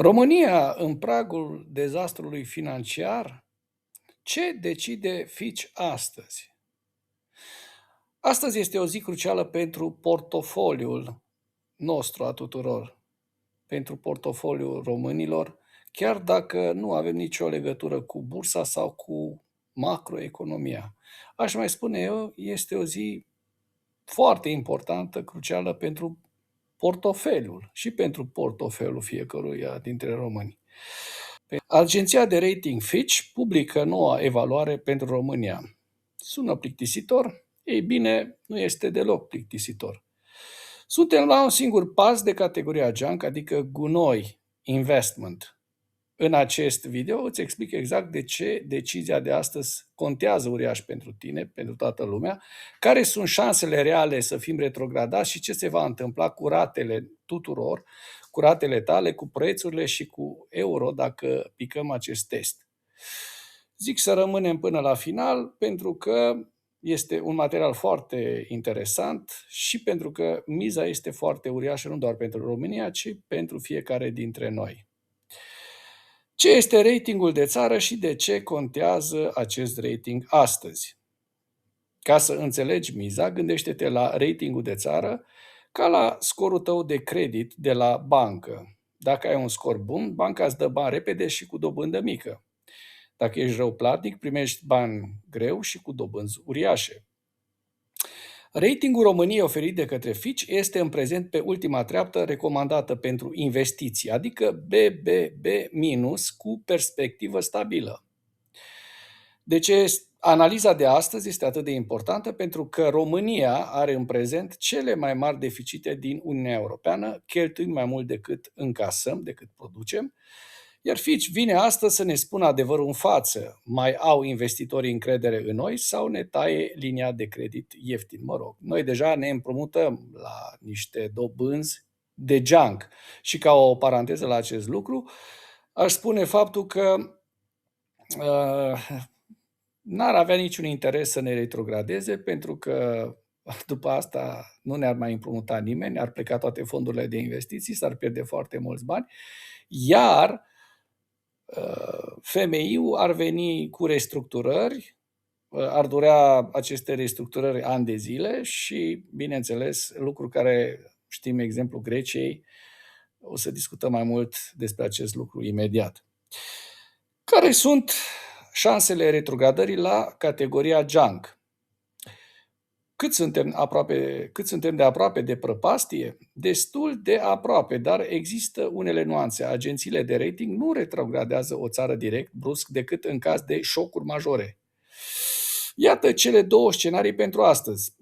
România în pragul dezastrului financiar? Ce decide Fitch astăzi? Astăzi este o zi crucială pentru portofoliul nostru a tuturor, pentru portofoliul românilor, chiar dacă nu avem nicio legătură cu bursa sau cu macroeconomia. Aș mai spune eu, este o zi foarte importantă, crucială pentru portofeliul și pentru portofeliul fiecăruia dintre români. Agenția de rating Fitch publică noua evaluare pentru România. Sună plictisitor? Ei bine, nu este deloc plictisitor. Suntem la un singur pas de categoria junk, adică gunoi investment. În acest video îți explic exact de ce decizia de astăzi contează uriaș pentru tine, pentru toată lumea, care sunt șansele reale să fim retrogradați și ce se va întâmpla cu ratele tuturor, cu ratele tale, cu prețurile și cu euro dacă picăm acest test. Zic să rămânem până la final pentru că este un material foarte interesant și pentru că miza este foarte uriașă nu doar pentru România, ci pentru fiecare dintre noi. Ce este ratingul de țară și de ce contează acest rating astăzi? Ca să înțelegi miza, gândește-te la ratingul de țară ca la scorul tău de credit de la bancă. Dacă ai un scor bun, banca îți dă bani repede și cu dobândă mică. Dacă ești răuplatic, primești bani greu și cu dobânzi uriașe. Ratingul României oferit de către Fitch este în prezent pe ultima treaptă recomandată pentru investiții, adică BBB- cu perspectivă stabilă. De ce analiza de astăzi este atât de importantă? Pentru că România are în prezent cele mai mari deficite din Uniunea Europeană, cheltuim mai mult decât încasăm, decât producem, iar Fitch vine astăzi să ne spună adevărul în față. Mai au investitorii încredere în noi sau ne taie linia de credit ieftin? Mă rog, noi deja ne împrumutăm la niște dobânzi de junk. Și ca o paranteză la acest lucru, aș spune faptul că n-ar avea niciun interes să ne retrogradeze pentru că după asta nu ne-ar mai împrumuta nimeni, ar pleca toate fondurile de investiții, s-ar pierde foarte mulți bani, iar FMI-ul ar veni cu restructurări, ar durea aceste restructurări ani de zile și, bineînțeles, lucru care știm exemplul Greciei, o să discutăm mai mult despre acest lucru imediat. Care sunt șansele retrogradării la categoria junk? Cât suntem de aproape de prăpastie? Destul de aproape, dar există unele nuanțe. Agențiile de rating nu retrogradează o țară direct, brusc, decât în caz de șocuri majore. Iată cele două scenarii pentru astăzi.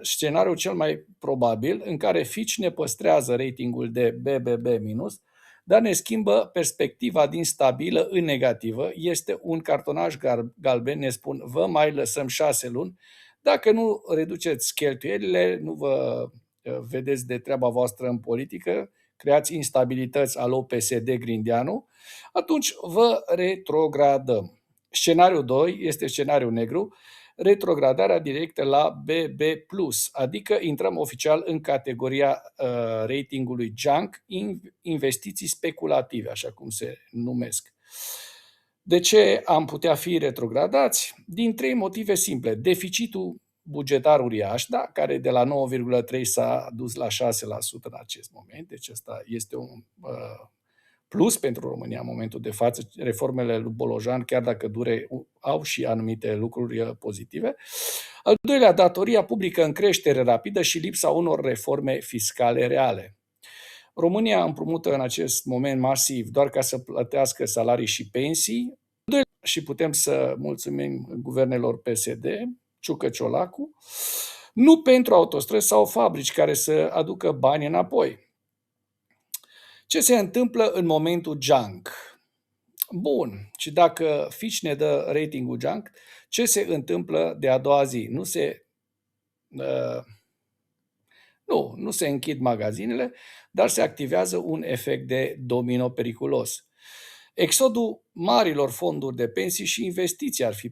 Scenariul cel mai probabil, în care Fitch ne păstrează ratingul de BBB-, dar ne schimbă perspectiva din stabilă în negativă. Este un cartonaj galben, ne spun, vă mai lăsăm 6 luni. Dacă nu reduceți cheltuielile, nu vă vedeți de treaba voastră în politică, creați instabilități alo PSD Grindeanu, atunci vă retrogradăm. Scenariul 2 este scenariul negru, retrogradarea directă la BB+, adică intrăm oficial în categoria ratingului junk, investiții speculative, așa cum se numesc. De ce am putea fi retrogradați? Din 3 motive simple. Deficitul bugetar uriaș, da, care de la 9,3 s-a dus la 6% în acest moment, deci asta este un plus pentru România în momentul de față. Reformele lui Bolojan, chiar dacă dure, au și anumite lucruri pozitive. Al doilea, datoria publică în creștere rapidă și lipsa unor reforme fiscale reale. România împrumută în acest moment masiv doar ca să plătească salarii și pensii și putem să mulțumim guvernelor PSD, Ciucă Ciolacu, nu pentru autostrăzi sau fabrici care să aducă bani înapoi. Ce se întâmplă în momentul junk? Bun, și dacă Fitch ne dă ratingul junk, ce se întâmplă de a doua zi? Nu se închid magazinele, dar se activează un efect de domino periculos. Exodul marilor fonduri de pensii și investiții ar fi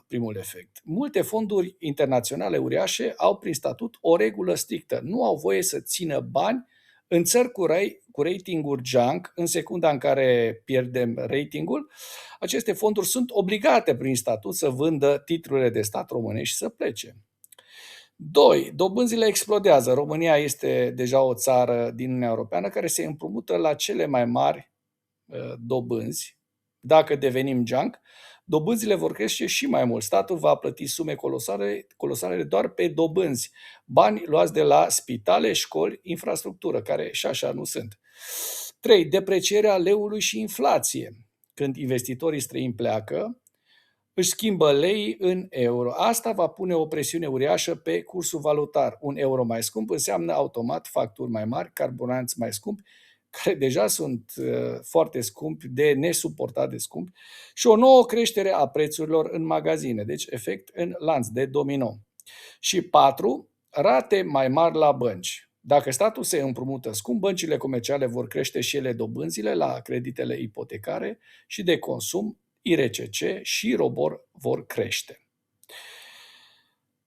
primul efect. Multe fonduri internaționale uriașe au prin statut o regulă strictă. Nu au voie să țină bani în țări cu ratinguri junk, în secunda în care pierdem ratingul, aceste fonduri sunt obligate prin statut să vândă titlurile de stat românești și să plece. 2. Dobânzile explodează. România este deja o țară din Uniunea Europeană care se împrumută la cele mai mari dobânzi. Dacă devenim junk, dobânzile vor crește și mai mult. Statul va plăti sume colosale doar pe dobânzi, bani luați de la spitale, școli, infrastructură, care și așa nu sunt. 3. Deprecierea leului și inflație. Când investitorii străini pleacă, își schimbă lei în euro. Asta va pune o presiune uriașă pe cursul valutar. Un euro mai scump înseamnă automat facturi mai mari, carburanți mai scumpi, care deja sunt foarte scumpi, de nesuportat de scumpi, și o nouă creștere a prețurilor în magazine, deci efect în lanț de domino. Și 4. Rate mai mari la bănci. Dacă statul se împrumută scump, băncile comerciale vor crește și ele dobânzile la creditele ipotecare și de consum, IRCC și ROBOR vor crește.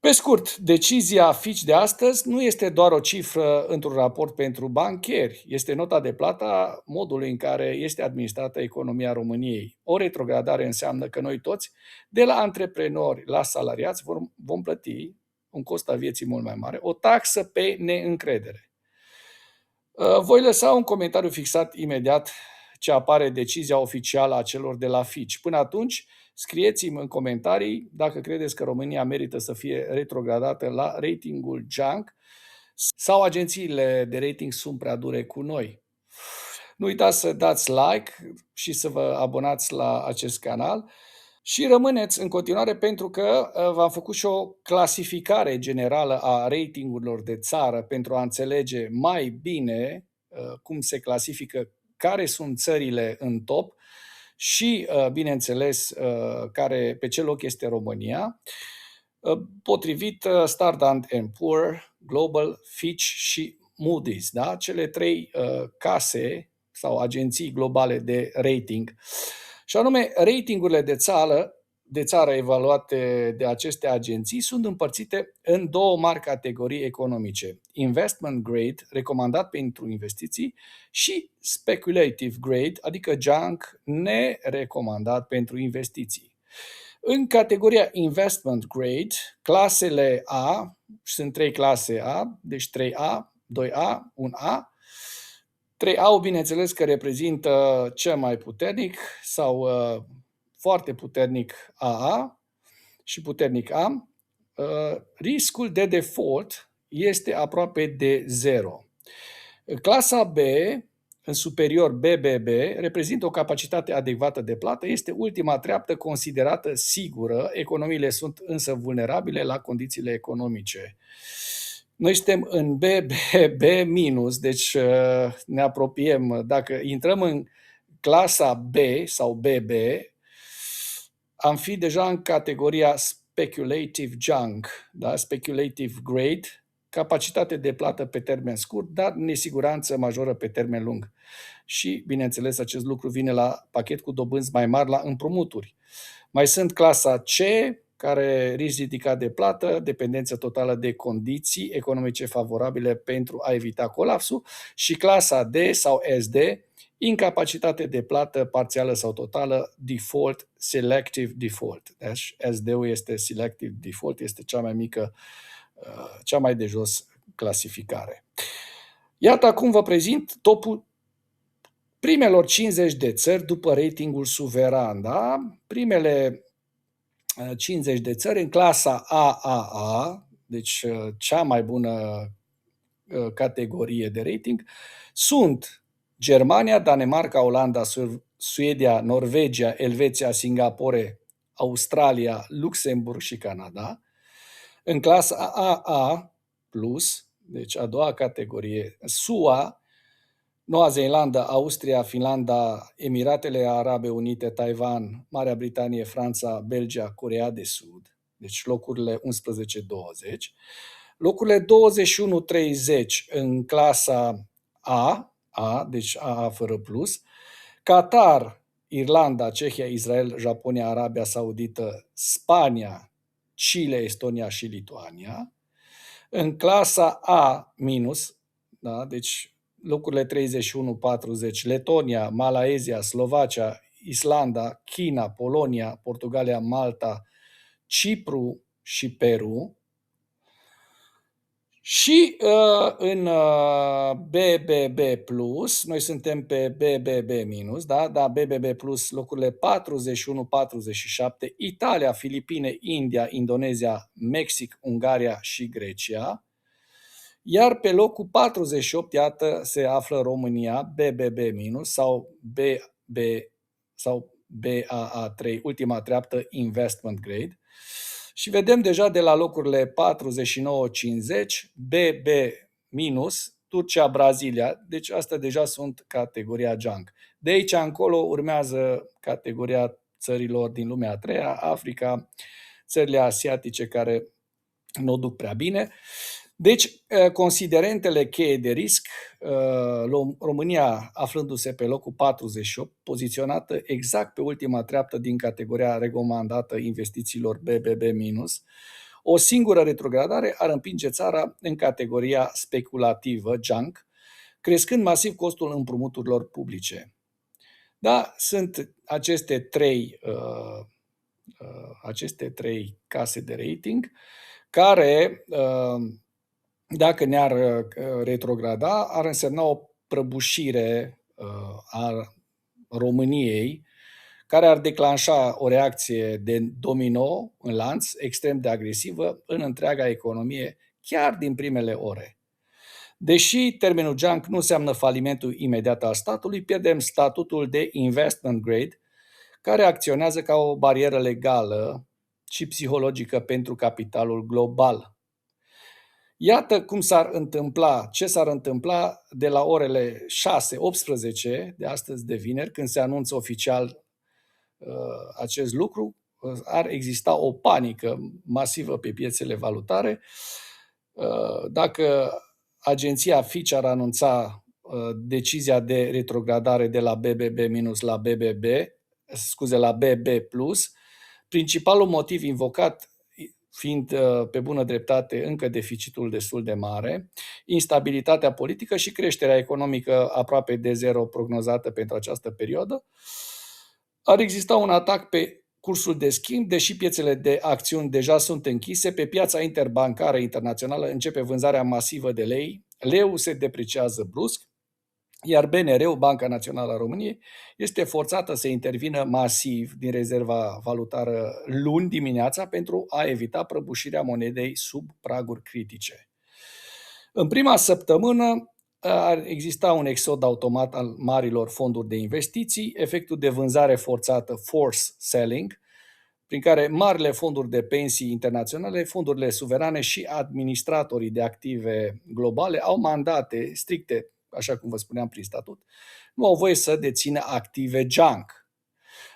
Pe scurt, decizia Fitch de astăzi nu este doar o cifră într-un raport pentru bancheri, este nota de plată a modului în care este administrată economia României. O retrogradare înseamnă că noi toți, de la antreprenori la salariați, vom plăti un cost al vieții mult mai mare, o taxă pe neîncredere. Voi lăsa un comentariu fixat imediat ce apare decizia oficială a celor de la Fitch. Până atunci, scrieți-mi în comentarii dacă credeți că România merită să fie retrogradată la ratingul junk sau agențiile de rating sunt prea dure cu noi. Nu uitați să dați like și să vă abonați la acest canal și rămâneți în continuare, pentru că v-am făcut și o clasificare generală a ratingurilor de țară pentru a înțelege mai bine cum se clasifică, care sunt țările în top și, bineînțeles, pe ce loc este România, potrivit Standard & Poor's, Global, Fitch și Moody's, da? Cele 3 case sau agenții globale de rating. Și anume, ratingurile de țară evaluate de aceste agenții sunt împărțite în 2 mari categorii economice: investment grade, recomandat pentru investiții, și speculative grade, adică junk, nerecomandat pentru investiții. În categoria investment grade, clasele A, sunt 3 clase A, deci 3A, 2A, 1A. 3A, bineînțeles că reprezintă cel mai puternic sau foarte puternic AA și puternic A. Riscul de default este aproape de 0. Clasa B, în superior BBB, reprezintă o capacitate adecvată de plată, este ultima treaptă considerată sigură, economiile sunt însă vulnerabile la condițiile economice. Noi suntem în BBB-, deci ne apropiem. Dacă intrăm în clasa B sau BB, am fi deja în categoria speculative junk, da? Speculative grade, capacitate de plată pe termen scurt, dar nesiguranță majoră pe termen lung. Și, bineînțeles, acest lucru vine la pachet cu dobânzi mai mari la împrumuturi. Mai sunt clasa C, care risc ridicat de plată, dependență totală de condiții economice favorabile pentru a evita colapsul, și clasa D sau SD, incapacitate de plată parțială sau totală, default, selective default. Deci SD-ul este selective default, este cea mai mică, cea mai de jos clasificare. Iată, acum vă prezint topul primelor 50 de țări după ratingul suveran. Da? Primele 50 de țări în clasa AAA, deci cea mai bună categorie de rating, sunt Germania, Danemarca, Olanda, Suedia, Norvegia, Elveția, Singapore, Australia, Luxemburg și Canada. În clasa AA+, deci a doua categorie, SUA, Noua Zeelandă, Austria, Finlanda, Emiratele Arabe Unite, Taiwan, Marea Britanie, Franța, Belgia, Coreea de Sud, deci locurile 11-20. Locurile 21-30 în clasa A, deci AA fără plus, Qatar, Irlanda, Cehia, Israel, Japonia, Arabia Saudită, Spania, Chile, Estonia și Lituania. În clasa A-, da, deci locurile 31-40, Letonia, Malaezia, Slovacia, Islanda, China, Polonia, Portugalia, Malta, Cipru și Peru. Și în BBB+, noi suntem pe BBB-, da, BBB+, locurile 41-47, Italia, Filipine, India, Indonezia, Mexic, Ungaria și Grecia. Iar pe locul 48, iată, se află România, BBB- sau BB sau BAA3, ultima treaptă, Investment Grade. Și vedem deja de la locurile 49-50, BB-, Turcia, Brazilia, deci astea deja sunt categoria junk. De aici încolo urmează categoria țărilor din lumea a treia, Africa, țările asiatice care nu o duc prea bine. Deci, considerentele cheie de risc, România aflându-se pe locul 48, poziționată exact pe ultima treaptă din categoria recomandată investițiilor BBB-, o singură retrogradare ar împinge țara în categoria speculativă, junk, crescând masiv costul împrumuturilor publice. Da, sunt aceste trei case de rating care, dacă ne-ar retrograda, ar însemna o prăbușire a României, care ar declanșa o reacție de domino în lanț extrem de agresivă în întreaga economie, chiar din primele ore. Deși termenul junk nu înseamnă falimentul imediat al statului, pierdem statutul de investment grade, care acționează ca o barieră legală și psihologică pentru capitalul global. Iată cum ce s-ar întâmpla de la orele 6-18 de astăzi de vineri, când se anunță oficial acest lucru. Ar exista o panică masivă pe piețele valutare. Dacă agenția Fitch ar anunța decizia de retrogradare de la BBB- la BB+, principalul motiv invocat fiind pe bună dreptate încă deficitul destul de mare, instabilitatea politică și creșterea economică aproape de zero prognozată pentru această perioadă, ar exista un atac pe cursul de schimb, deși piețele de acțiuni deja sunt închise, pe piața interbancară internațională începe vânzarea masivă de lei, leul se depreciază brusc, iar BNR-ul, Banca Națională a României, este forțată să intervină masiv din rezerva valutară luni dimineața pentru a evita prăbușirea monedei sub praguri critice. În prima săptămână ar exista un exod automat al marilor fonduri de investiții, efectul de vânzare forțată, force selling, prin care marile fonduri de pensii internaționale, fondurile suverane și administratorii de active globale au mandate stricte, așa cum vă spuneam prin statut, nu au voie să dețină active junk.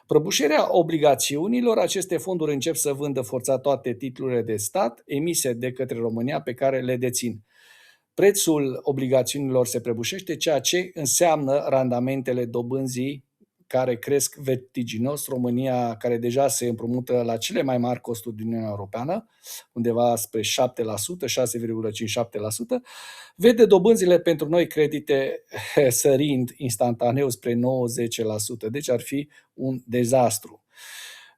Prăbușirea obligațiunilor, aceste fonduri încep să vândă forțat toate titlurile de stat emise de către România pe care le dețin. Prețul obligațiunilor se prăbușește, ceea ce înseamnă randamentele dobânzii care cresc vertiginos. România, care deja se împrumută la cele mai mari costuri din Uniunea Europeană, undeva spre 7%, 6,57%, vede dobânzile pentru noi credite sărind instantaneu spre 90%, deci ar fi un dezastru.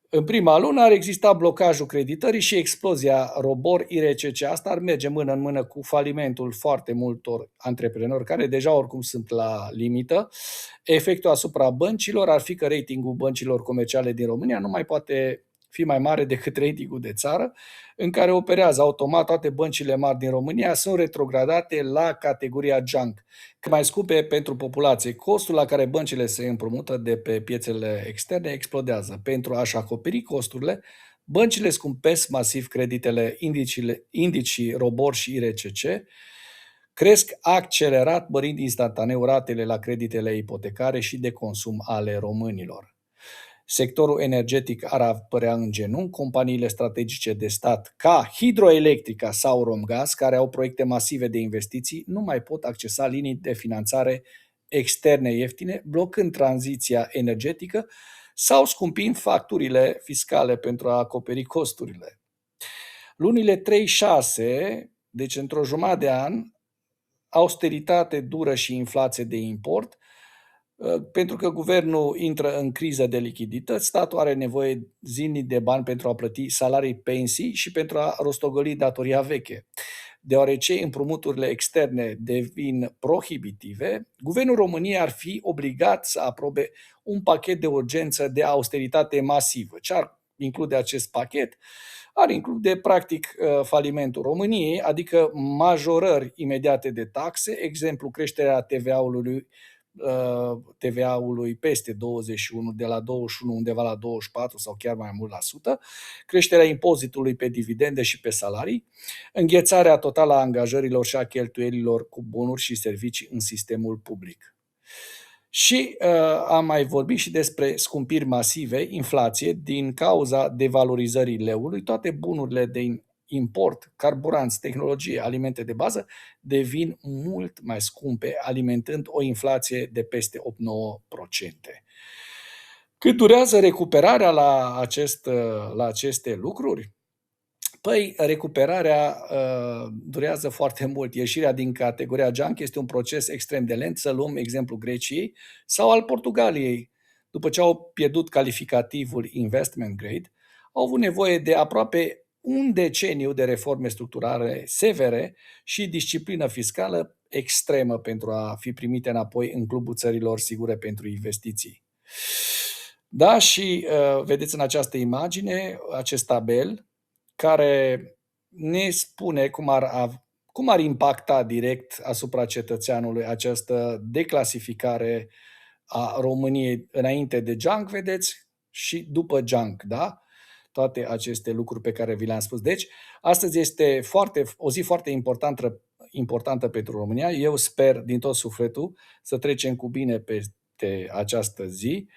În prima lună ar exista blocajul creditării și explozia ROBOR-IRCC. Asta ar merge mână în mână cu falimentul foarte multor antreprenori care deja oricum sunt la limită. Efectul asupra băncilor ar fi că ratingul băncilor comerciale din România nu mai poate fi mai mare decât ratingul de țară, în care operează automat toate băncile mari din România, sunt retrogradate la categoria junk, mai scumpe pentru populație. Costul la care băncile se împrumută de pe piețele externe explodează. Pentru a-și acoperi costurile, băncile scumpesc masiv creditele, indicii ROBOR și IRCC, cresc accelerat, mărind instantaneu ratele la creditele ipotecare și de consum ale românilor. Sectorul energetic ar apărea în genunchi, companiile strategice de stat ca Hidroelectrica sau Romgaz, care au proiecte masive de investiții, nu mai pot accesa linii de finanțare externe ieftine, blocând tranziția energetică sau scumpind facturile fiscale pentru a acoperi costurile. Lunile 3-6, deci într-o jumătate de an, austeritate dură și inflație de import, pentru că guvernul intră în criză de lichidități, statul are nevoie zilnic de bani pentru a plăti salarii, pensii și pentru a rostogoli datoria veche. Deoarece împrumuturile externe devin prohibitive, guvernul României ar fi obligat să aprobe un pachet de urgență de austeritate masivă. Ce ar include acest pachet? Ar include, practic, falimentul României, adică majorări imediate de taxe, exemplu creșterea TVA-ului peste 21, de la 21 undeva la 24 sau chiar mai mult la sută, creșterea impozitului pe dividende și pe salarii, înghețarea totală a angajărilor și a cheltuielilor cu bunuri și servicii în sistemul public. Și am mai vorbit și despre scumpiri masive, inflație, din cauza devalorizării leului. Toate bunurile de import, carburanți, tehnologie, alimente de bază, devin mult mai scumpe, alimentând o inflație de peste 8-9%. Cât durează recuperarea la aceste lucruri? Păi, recuperarea durează foarte mult. Ieșirea din categoria junk este un proces extrem de lent. Să luăm exemplu Greciei sau al Portugaliei. După ce au pierdut calificativul investment grade, au avut nevoie de aproape un deceniu de reforme structurale severe și disciplină fiscală extremă pentru a fi primite înapoi în clubul țărilor sigure pentru investiții. Da, și vedeți în această imagine, acest tabel, care ne spune cum ar impacta direct asupra cetățeanului această declasificare a României înainte de junk, vedeți, și după junk, da? Toate aceste lucruri pe care vi le-am spus. Deci, astăzi este o zi foarte importantă pentru România. Eu sper din tot sufletul să trecem cu bine peste această zi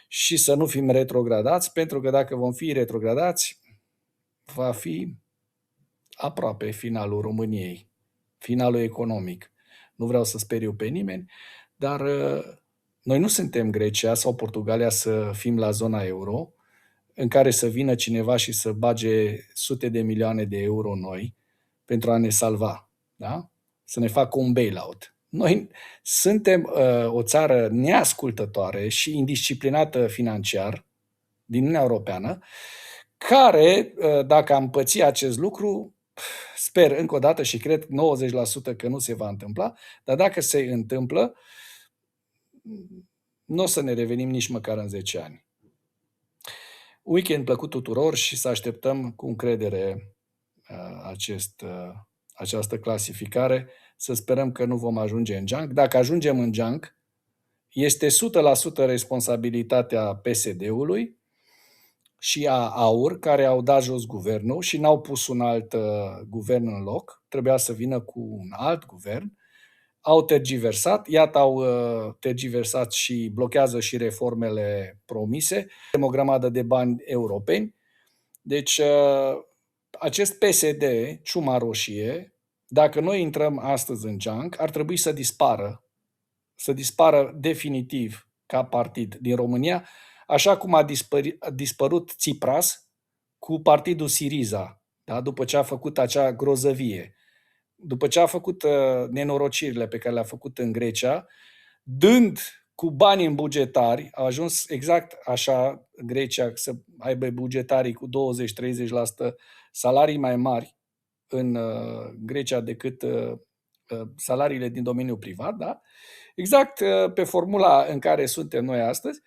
și să nu fim retrogradați, pentru că dacă vom fi retrogradați, va fi aproape finalul României, finalul economic. Nu vreau să speriu pe nimeni, dar noi nu suntem Grecia sau Portugalia să fim la zona euro, în care să vină cineva și să bage sute de milioane de euro noi pentru a ne salva, da? Să ne facă un bailout. Noi suntem o țară neascultătoare și indisciplinată financiar din Uniunea Europeană, care, dacă am păți acest lucru, sper încă o dată și cred 90% că nu se va întâmpla, dar dacă se întâmplă, nu o să ne revenim nici măcar în 10 ani. Weekend plăcut tuturor și să așteptăm cu încredere această clasificare, să sperăm că nu vom ajunge în junk. Dacă ajungem în junk, este 100% responsabilitatea PSD-ului și a AUR, care au dat jos guvernul și n-au pus un alt guvern în loc. Trebuia să vină cu un alt guvern. Au tergiversat, iată au tergiversat și blochează și reformele promise. O grămadă de bani europeni. Deci acest PSD, ciuma roșie, dacă noi intrăm astăzi în junk, ar trebui să dispară definitiv ca partid din România, așa cum a dispărut Tsipras cu partidul Syriza, da? După ce a făcut acea grozăvie, după ce a făcut nenorocirile pe care le-a făcut în Grecia, dând cu bani în bugetari, a ajuns exact așa Grecia să aibă bugetarii cu 20-30% salarii mai mari în Grecia decât salariile din domeniul privat, da? Exact pe formula în care suntem noi astăzi.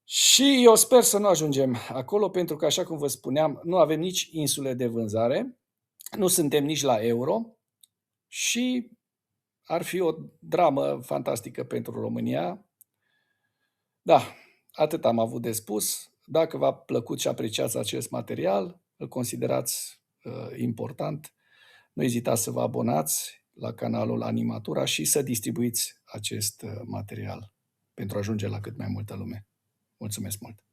Și eu sper să nu ajungem acolo, pentru că, așa cum vă spuneam, nu avem nici insule de vânzare, nu suntem nici la euro și ar fi o dramă fantastică pentru România. Da, atât am avut de spus. Dacă v-a plăcut și apreciați acest material, îl considerați important, nu ezitați să vă abonați la canalul Animatura și să distribuiți acest material pentru a ajunge la cât mai multă lume. Mulțumesc mult!